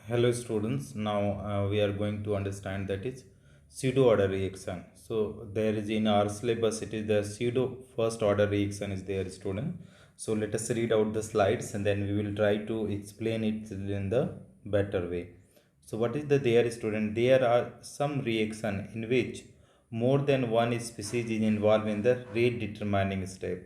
Hello students, now we are going to understand that is pseudo order reaction. So there is in our syllabus it is the pseudo first order reaction is there student. So let us read out the slides and then we will try to explain it in the better way. So what is the there student? There are some reaction in which more than one species is involved in the rate determining step.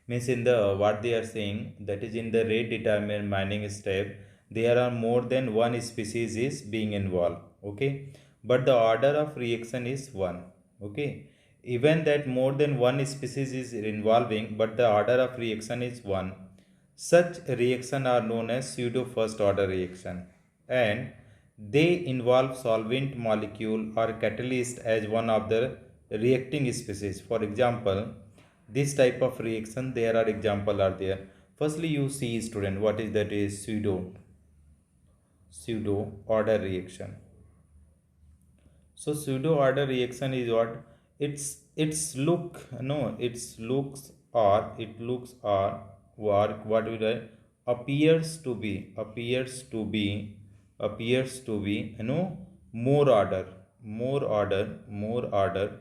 Means in the what they are saying, that is in the rate determining step there are more than one species is being involved, okay, but the order of reaction is one, okay. Even that more than one species is involving but the order of reaction is one, such reaction are known as pseudo first order reaction, and they involve solvent molecule or catalyst as one of the reacting species. For example, this type of reaction there are example are there. Firstly, you see student, what is that is pseudo order reaction. So pseudo order reaction is what? It's look no it's looks or it looks or what will I appears to be more order more order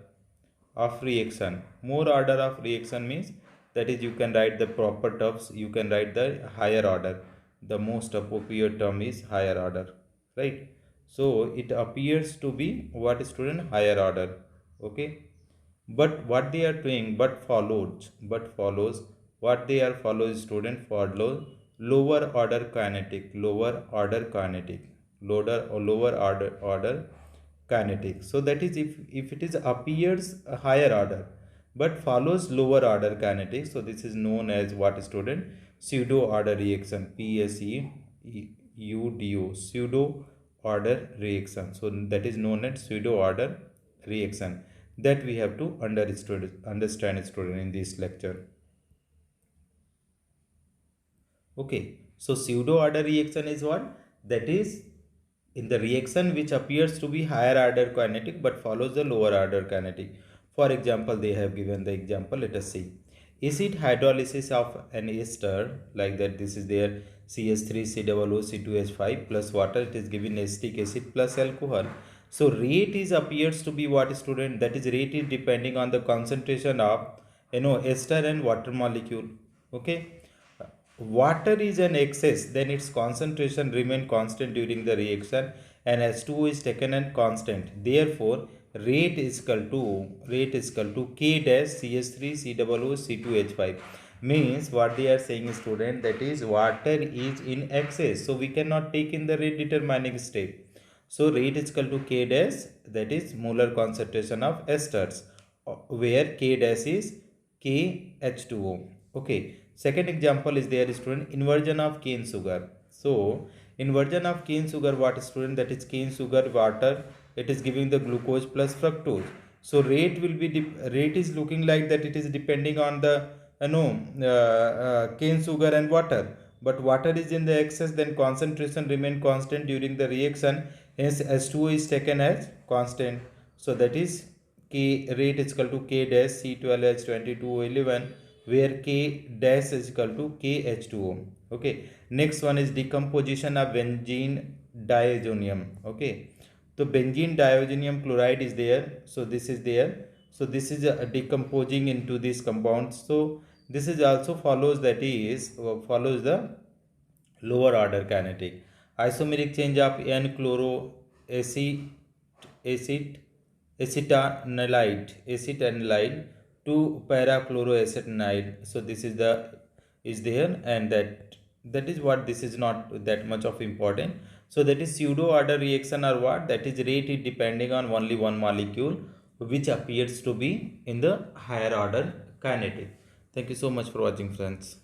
of reaction. More order of reaction means that is you can write the proper terms, you can write the higher order. The most appropriate term is higher order, right? So it appears to be what student? Higher order, okay. But what they are doing, but follows what they are follows student follow lower order kinetic, lower order kinetic. So that is if it is appears a higher order but follows lower order kinetic, so this is known as what student? Pseudo order reaction, pseudo pseudo order reaction. So that is known as pseudo order reaction, that we have to understand student in this lecture. Okay, so pseudo order reaction is what? That is in the reaction which appears to be higher order kinetic but follows the lower order kinetic. For example, they have given the example, let us see. Acid hydrolysis of an ester, like that, this is their CH3 COOC2H5 plus water, it is given acetic acid plus alcohol. So rate is appears to be what student? That is rate is depending on the concentration of ester and water molecule, okay. Water is an excess, then its concentration remain constant during the reaction and H2O is taken and constant. Therefore, rate is equal to K dash CH3 COO C2H5. Means what they are saying student, that is water is in excess. So we cannot take in the rate determining step. So rate is equal to K dash, that is molar concentration of esters, where K dash is KH2O. Okay. Second example is there student, inversion of cane sugar. So inversion of cane sugar, what student? That is cane sugar water. It is giving the glucose plus fructose. So rate will be rate is looking like that it is depending on the cane sugar and water. But water is in the excess, then concentration remain constant during the reaction. Hence H2O is taken as constant. So that is K rate is equal to K dash C12H22O11, where K dash is equal to KH2O. Okay. Next one is decomposition of benzene diazonium. Okay. So benzene diazonium chloride is there. So this is there. So this is decomposing into these compounds. So this is also follows, that is follows the lower order kinetic. Isomeric change of N-chloroacid acid acetanilide to parachloroacetanide. So this is the is there, and that is what, this is not that much of important. So that is pseudo order reaction, or what? That is rate is depending on only one molecule which appears to be in the higher order kinetic. Thank you so much for watching, friends.